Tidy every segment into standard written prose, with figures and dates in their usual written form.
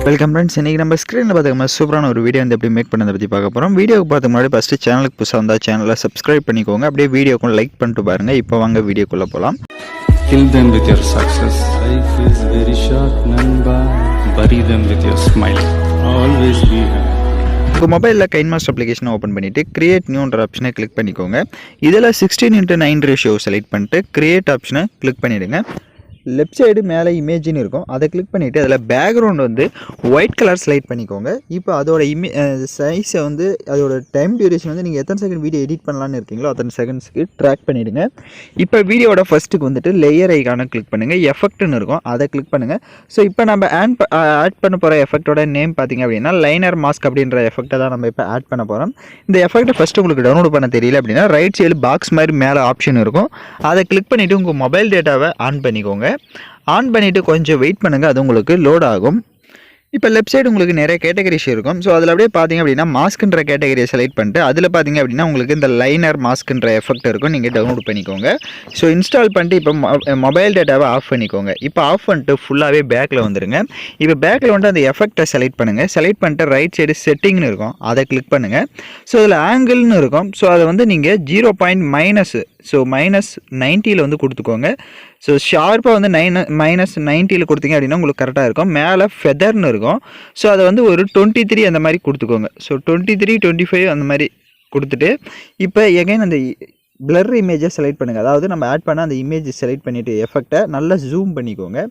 Welcome friends. இன்றைக்கி நம்ம ஸ்க்ரீனில் பார்த்துக்கோங்க சூப்பரான ஒரு வீடியோ வந்து எப்படி மேக் பண்ணதை பற்றி பார்க்க போகிறோம். வீடியோக்கு பார்த்து முன்னாடி ஃபஸ்ட்டு சேனலுக்கு புதுசாக வந்தால் சேனலை சப்ஸ்கிரைப் பண்ணிக்கோங்க. அப்படியே வீடியோக்கும் லைக் பண்ணிட்டு பாருங்கள். இப்போ வாங்க வீடியோக்குள்ளே போகலாம். Kill them with your success. Life is very short, Namba. Bury them with your smile. Always be happy. உங்கள் மொபைலில் கைன்மாஸ்டர் அப்ளிகேஷனை ஓப்பன் பண்ணிவிட்டு கிரியேட் நியூன்ற ஆப்ஷனை கிளிக் பண்ணிக்கோங்க. இதில் 16:9 ரேஷியோ செலக்ட் பண்ணிட்டு கிரியேட் ஆப்ஷனை கிளிக் பண்ணிவிடுங்க. லெஃப்ட் சைடு மேலே இமேஜின்னு இருக்கும், அதை கிளிக் பண்ணிவிட்டு அதில் பேக்ரவுண்ட் வந்து ஒயிட் கலர் செலக்ட் பண்ணிக்கோங்க. இப்போ அதோட சைஸை வந்து அதோட டைம் டியூரேஷன் வந்து நீங்கள் எத்தனை செகண்ட் வீடியோ எடிட் பண்ணலான்னு இருக்கீங்களோ அத்தனை செகண்ட்ஸ்க்கு ட்ராக் பண்ணிவிடுங்க. இப்போ வீடியோட ஃபஸ்ட்டுக்கு வந்துட்டு லேயர் ஐக்கானை கிளிக் பண்ணுங்கள். எஃபெக்ட்னு இருக்கும், அதை கிளிக் பண்ணுங்கள். ஸோ இப்போ நம்ம ஆட் பண்ண போகிற எஃபெக்டோட நேம் பார்த்திங்க அப்படின்னா லைனர் மாஸ்க் அப்படின்ற எஃபெக்ட்டை தான் நம்ம இப்போ ஆட் பண்ண போகிறோம். இந்த எஃபெக்ட்டை ஃபஸ்ட்டு உங்களுக்கு டவுன்லோட் பண்ண தெரியல அப்படின்னா ரைட் சைடு பாக்ஸ் மாதிரி மேலே ஆப்ஷன் இருக்கும், அதை கிளிக் பண்ணிவிட்டு உங்கள் மொபைல் டேட்டாவை ஆன் பண்ணிக்கோங்க. ஆன் பண்ணிவிட்டு கொஞ்சம் வெயிட் பண்ணுங்கள், அது உங்களுக்கு லோட் ஆகும். இப்போ லெஃப்ட் சைடு உங்களுக்கு நிறைய கேட்டகரிஸ் இருக்கும். ஸோ அதில் அப்படியே பார்த்தீங்க அப்படின்னா மாஸ்க்குன்ற கேட்டகரியை செலக்ட் பண்ணிட்டு அதில் பார்த்தீங்க அப்படின்னா உங்களுக்கு இந்த லைனர் மாஸ்க்குன்ற எஃபெக்ட் இருக்கும், நீங்கள் டவுன்லோட் பண்ணிக்கோங்க. ஸோ இன்ஸ்டால் பண்ணிட்டு இப்போ மொபைல் டேட்டாவை ஆஃப் பண்ணிக்கோங்க. இப்போ ஆஃப் பண்ணிட்டு ஃபுல்லாகவே பேக்கில் வந்துடுங்க. இப்போ பேக்கில் வந்துட்டு அந்த எஃபெக்டை செலக்ட் பண்ணுங்கள். செலக்ட் பண்ணிட்டு ரைட் சைடு செட்டிங்னு இருக்கும், அதை கிளிக் பண்ணுங்கள். ஸோ அதில் ஆங்கிள்னு இருக்கும், ஸோ அதை வந்து நீங்கள் -90 வந்து கொடுத்துக்கோங்க. ஸோ ஷார்ப்பாக வந்து -90 கொடுத்தீங்க அப்படின்னா உங்களுக்கு கரெக்டாக இருக்கும். மேலே ஃபெதர்னு இருக்கும், ஸோ அதை வந்து ஒரு 23 அந்த மாதிரி கொடுத்துக்கோங்க. ஸோ 23, 25 அந்த மாதிரி கொடுத்துட்டு இப்போ எகைன் அந்த பிளர் இமேஜை செலக்ட் பண்ணுங்கள். அதாவது நம்ம ஆட் பண்ண அந்த இமேஜ் செலக்ட் பண்ணிவிட்டு எஃபெக்டை நல்லா ஜூம் பண்ணிக்கோங்க.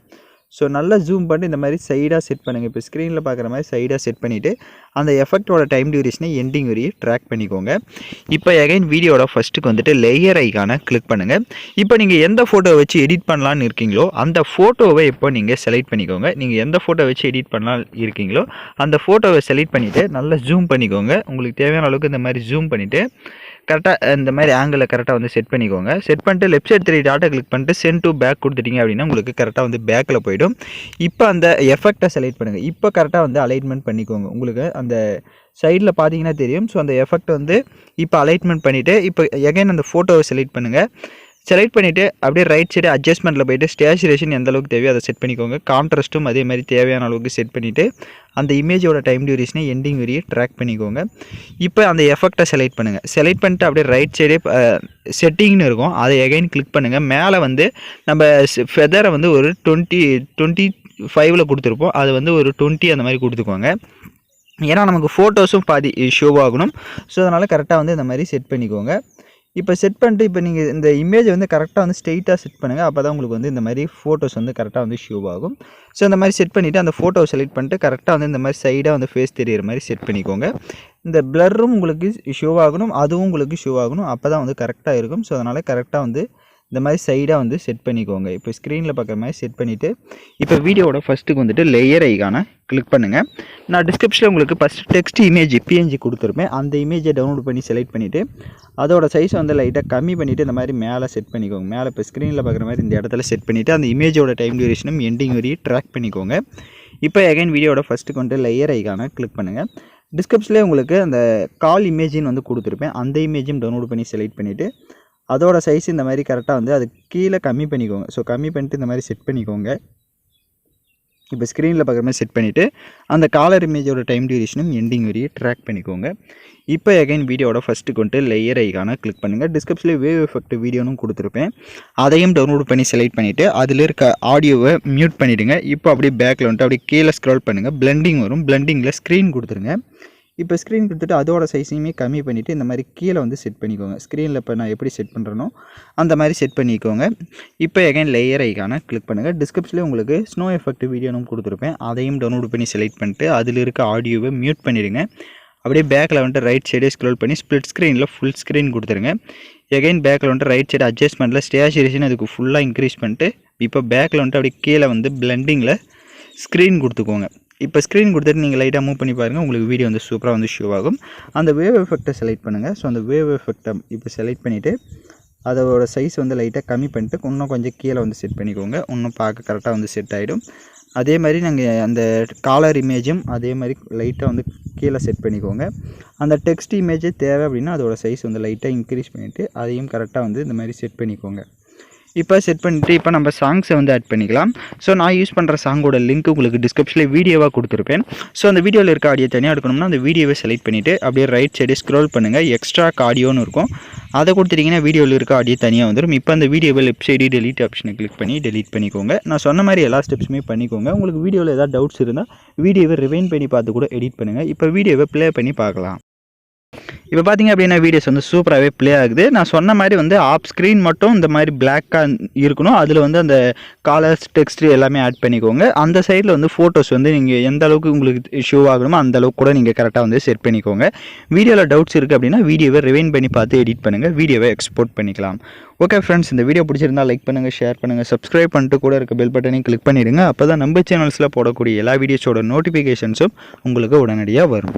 ஸோ நல்லா ஜூம் பண்ணிட்டு இந்த மாதிரி சைடாக செட் பண்ணுங்கள். இப்போ ஸ்க்ரீனில் பார்க்குற மாதிரி சைடாக செட் பண்ணிவிட்டு அந்த எஃபெக்டோட டைம் டியூரேஷனை எண்டிங் வரையும் ட்ராக் பண்ணிக்கோங்க. இப்போ எகைன் வீடியோட ஃபஸ்ட்டுக்கு வந்துட்டு லேயர் ஐக்கானை கிளிக் பண்ணுங்கள். இப்போ நீங்கள் எந்த ஃபோட்டோ வச்சு எடிட் பண்ணலான்னு இருக்கீங்களோ அந்த ஃபோட்டோவை இப்போ நீங்கள் செலக்ட் பண்ணிக்கோங்க. நீங்கள் எந்த ஃபோட்டோ வச்சு எடிட் பண்ணலாம் இருக்கீங்களோ அந்த ஃபோட்டோவை செலக்ட் பண்ணிவிட்டு நல்லா ஜூம் பண்ணிக்கோங்க. உங்களுக்கு தேவையான அளவுக்கு இந்த மாதிரி ஜூம் பண்ணிவிட்டு கரெக்டாக இந்த மாதிரி ஆங்கிளில் கரெக்டாக வந்து செட் பண்ணிக்கோங்க. செட் பண்ணிட்டு லெஃப்ட் சைடு 3 டாட்டை கிளிக் பண்ணிட்டு சென்ட் டு பேக் கொடுத்துட்டீங்க அப்படின்னா உங்களுக்கு கரெக்டாக வந்து பேக்கில் போய்டும். இப்போ அந்த எஃபெக்டை செலக்ட் பண்ணுங்கள். இப்போ கரெக்டாக வந்து அலைன்மெண்ட் பண்ணிக்கோங்க. உங்களுக்கு அந்த சைடில் பார்த்தீங்கன்னா தெரியும். ஸோ அந்த எஃபெக்ட் வந்து இப்போ அலைன்மெண்ட் பண்ணிவிட்டு இப்போ எகைன் அந்த ஃபோட்டோவை செலக்ட் பண்ணுங்கள். செலக்ட் பண்ணிவிட்டு அப்படியே ரைட் சைடு அட்ஜஸ்ட்மெண்ட்டில் போய்ட்டு ஸ்டேச்சுரேஷன் எந்த அளவுக்கு தேவையோ அதை செட் பண்ணிக்கோங்க. கான்ட்ராஸ்ட்டும் அதே மாதிரி தேவையான அளவுக்கு செட் பண்ணிவிட்டு அந்த இமேஜோட டைம் டியூரேஷனை எண்டிங் வரையும் ட்ராக் பண்ணிக்கோங்க. இப்போ அந்த எஃபெக்டை செலக்ட் பண்ணுங்கள். செலக்ட் பண்ணிட்டு அப்படியே ரைட் சைடே செட்டிங்னு இருக்கும், அதை எகைன் கிளிக் பண்ணுங்கள். மேலே வந்து நம்ம ஃபெதரை வந்து ஒரு 25 கொடுத்துருப்போம், அது வந்து ஒரு 20 அந்த மாதிரி கொடுத்துக்கோங்க. ஏன்னா நமக்கு ஃபோட்டோஸும் பாதி ஷோ ஆகணும். ஸோ அதனால் கரெக்டாக வந்து இந்த மாதிரி செட் பண்ணிக்கோங்க. இப்போ செட் பண்ணிட்டு இப்போ நீங்கள் இந்த இமேஜை வந்து கரெக்டாக வந்து ஸ்ட்ரெயிட்டாக செட் பண்ணுங்கள். அப்போ தான் உங்களுக்கு வந்து இந்த மாதிரி ஃபோட்டோஸ் வந்து கரெக்டாக வந்து ஷோ ஆகும். ஸோ இந்த மாதிரி செட் பண்ணிவிட்டு அந்த ஃபோட்டோவை செலக்ட் பண்ணிட்டு கரெக்டாக வந்து இந்த மாதிரி சைடாக வந்து ஃபேஸ் தெரிகிற மாதிரி செட் பண்ணிக்கோங்க. இந்த பிளரும் உங்களுக்கு ஷோ ஆகணும், அதுவும் உங்களுக்கு ஷோ ஆகணும், அப்போ தான் வந்து கரெக்டாக இருக்கும். ஸோ அதனால் கரெக்டாக வந்து இந்த மாதிரி சைடாக வந்து செட் பண்ணிக்கோங்க. இப்போ ஸ்க்ரீனில் பார்க்குற மாதிரி செட் பண்ணிவிட்டு இப்போ வீடியோவோட ஃபஸ்ட்டுக்கு வந்துட்டு லேயர் ஐக்கானை கிளிக் பண்ணுங்கள். நான் டிஸ்கிரிப்ஷனில் உங்களுக்கு ஃபஸ்ட் டெக்ஸ்ட் இமேஜ் PNG கொடுத்துருப்பேன். அந்த இமேஜை டவுன்லோட் பண்ணி செலக்ட் பண்ணிவிட்டு அதோட சைஸை வந்து லைட்டாக கம்மி பண்ணிவிட்டு இந்த மாதிரி மேலே செட் பண்ணிக்கோங்க. மேலே இப்போ ஸ்க்ரீனில் பார்க்குற மாதிரி இந்த இடத்துல செட் பண்ணிவிட்டு அந்த இமேஜோட டைம் டியூரேஷனும் எண்டிங் வரையும் ட்ராக் பண்ணிக்கோங்க. இப்போ எகைன் வீடியோட ஃபஸ்ட்டுக்கு வந்துட்டு லேயர் ஐக்கானை கிளிக் பண்ணுங்கள். டிஸ்கிரிப்ஷன்லேயே உங்களுக்கு அந்த கால் இமேஜின்னு வந்து கொடுத்துருப்பேன், அந்த இமேஜும் டவுன்லோட் பண்ணி செலக்ட் பண்ணிவிட்டு அதோட சைஸ் இந்த மாதிரி கரெக்டாக வந்து அது கீழே கம்மி பண்ணிக்கோங்க. ஸோ கம்மி பண்ணிட்டு இந்த மாதிரி செட் பண்ணிக்கோங்க. இப்போ ஸ்க்ரீனில் பார்க்குற மாதிரி செட் பண்ணிவிட்டு அந்த காலர் இமேஜோட டைம் டியூரேஷனும் எண்டிங் வரையும் ட்ராக் பண்ணிக்கோங்க. இப்போ எகைன் வீடியோட ஃபஸ்ட்டுக்கு வந்துட்டு லேயர் ஐக்கானை கிளிக் பண்ணுங்கள். டிஸ்கிரிப்ஷனில் வேவ் எஃபெக்ட் வீடியோனும் கொடுத்துருப்பேன், அதையும் டவுன்லோட் பண்ணி செலக்ட் பண்ணிவிட்டு அதில் இருக்க ஆடியோவை மியூட் பண்ணிவிடுங்க. இப்போ அப்படியே பேக்கில் வந்துட்டு அப்படியே கீழே ஸ்க்ரால் பண்ணுங்கள். பிளெண்டிங் வரும், பிளெண்டிங்கில் ஸ்க்ரீன் கொடுத்துருங்க. இப்போ ஸ்க்ரீன் கொடுத்துட்டு அதோட சைஸையுமே கம்மி பண்ணிவிட்டு இந்த மாதிரி கீழே வந்து செட் பண்ணிக்கோங்க. ஸ்க்ரீனில் இப்போ நான் எப்படி செட் பண்ணுறேனோ அந்த மாதிரி செட் பண்ணிக்கோங்க. இப்போ எகைன் லேயர் ஐக்கானை கிளிக் பண்ணுங்கள். டிஸ்கிரிப்ஷனில் உங்களுக்கு ஸ்னோ எஃபெக்ட் வீடியோனும் கொடுத்துருப்பேன், அதையும் டவுன்லோட் பண்ணி செலக்ட் பண்ணிட்டு அதில் இருக்க ஆடியோவை மியூட் பண்ணிடுங்க. அப்படியே பேக்கில் வந்துட்டு ரைட் சைடே ஸ்க்ரோல் பண்ணி ஸ்ப்ளிட் ஸ்க்ரீனில் ஃபுல் ஸ்க்ரீன் கொடுத்துருங்க. எகைன் பேக்கில் வந்துட்டு ரைட் சைடு அட்ஜஸ்ட்மெண்ட்டில் ஸ்டேச்சுரேஷன் அதுக்கு ஃபுல்லாக இன்க்ரீஸ் பண்ணிட்டு இப்போ பேக்கில் வந்துட்டு அப்படியே கீழே வந்து பிளெண்டிங்கில் ஸ்க்ரீன் கொடுத்துக்கோங்க. இப்போ ஸ்க்ரீன் கொடுத்துட்டு நீங்கள் லைட்டாக மூவ் பண்ணி பாருங்கள், உங்களுக்கு வீடியோ வந்து சூப்பராக வந்து ஷோ ஆகும். அந்த வேவ் எஃபெக்டை செலக்ட் பண்ணுங்கள். ஸோ அந்த வேவ் எஃபெக்டை இப்போ செலக்ட் பண்ணிவிட்டு அதோட சைஸ் வந்து லைட்டாக கம்மி பண்ணிட்டு இன்னும் கொஞ்சம் கீழே வந்து செட் பண்ணிக்கோங்க. இன்னும் பார்க்க கரெக்டாக வந்து செட் ஆகிடும். அதே மாதிரி நாங்கள் அந்த காலர் இமேஜும் அதே மாதிரி லைட்டாக வந்து கீழே செட் பண்ணிக்கோங்க. அந்த டெக்ஸ்ட் இமேஜே தேவை அப்படின்னா அதோட சைஸ் வந்து லைட்டாக இன்க்ரீஸ் பண்ணிவிட்டு அதையும் கரெக்டாக வந்து இந்த மாதிரி செட் பண்ணிக்கோங்க. இப்போ செட் பண்ணிவிட்டு இப்போ நம்ம சாங்ஸை வந்து ஆட் பண்ணிக்கலாம். ஸோ நான் யூஸ் பண்ணுற சாங்கோட லிங்க் உங்களுக்கு டிஸ்கிரிப்ஷனில் வீடியோவாக கொடுத்துருப்பேன். ஸோ அந்த வீடியோவில் இருக்க ஆடியோ தனியாக எடுக்கணும்னா அந்த வீடியோவை செலக்ட் பண்ணிவிட்டு அப்படியே ரைட் சைடு ஸ்க்ரோல் பண்ணுங்கள். எக்ஸ்ட்ரா ஆடியோன்னு இருக்கும், அதை கொடுத்துட்டிங்கன்னா வீடியோவில் இருக்க ஆடியோ தனியாக வந்துடும். இப்போ அந்த வீடியோவை லெஃப்ட் சைடு டெலீட் ஆப்ஷனை கிளிக் பண்ணி டெலீட் பண்ணிக்கோங்க. நான் சொன்ன மாதிரி எல்லா ஸ்டெப்ஸுமே பண்ணிக்கோங்க. உங்களுக்கு வீடியோவில் ஏதாவது டவுட்ஸ் இருந்தால் வீடியோவை ரிவைண்ட் பண்ணி பார்த்து கூட எடிட் பண்ணுங்கள். இப்போ வீடியோவை ப்ளே பண்ணி பார்க்கலாம். இப்போ பார்த்தீங்க அப்படின்னா வீடியோஸ் வந்து சூப்பராகவே ப்ளே ஆகுது. நான் சொன்ன மாதிரி வந்து ஆப் ஸ்க்ரீன் மட்டும் இந்த மாதிரி பிளாக்காக இருக்கணும். அதில் வந்து அந்த காலர்ஸ் டெக்ஸ்ட் எல்லாமே ஆட் பண்ணிக்கோங்க. அந்த சைடில் வந்து ஃபோட்டோஸ் வந்து நீங்கள் எந்த அளவுக்கு உங்களுக்கு ஷோ ஆகணுமோ அந்த அளவுக்கு கூட நீங்கள் கரெக்டாக வந்து செட் பண்ணிக்கோங்க. வீடியோவில் டவுட்ஸ் இருக்குது அப்படின்னா வீடியோவை ரிவைண்ட் பண்ணி பார்த்து எடிட் பண்ணுங்கள். வீடியோவை எக்ஸ்போர்ட் பண்ணிக்கலாம். ஓகே ஃப்ரெண்ட்ஸ், இந்த வீடியோ பிடிச்சிருந்தா லைக் பண்ணுங்கள், ஷேர் பண்ணுங்கள், சப்ஸ்கிரைப் பண்ணிட்டு கூட இருக்க பெல் பட்டனையும் கிளிக் பண்ணிடுங்க. அப்போ தான் நம்ம சேனல்ஸில் போடக்கூடிய எல்லா வீடியோஸோட நோட்டிஃபிகேஷன்ஸும் உங்களுக்கு உடனடியாக வரும்.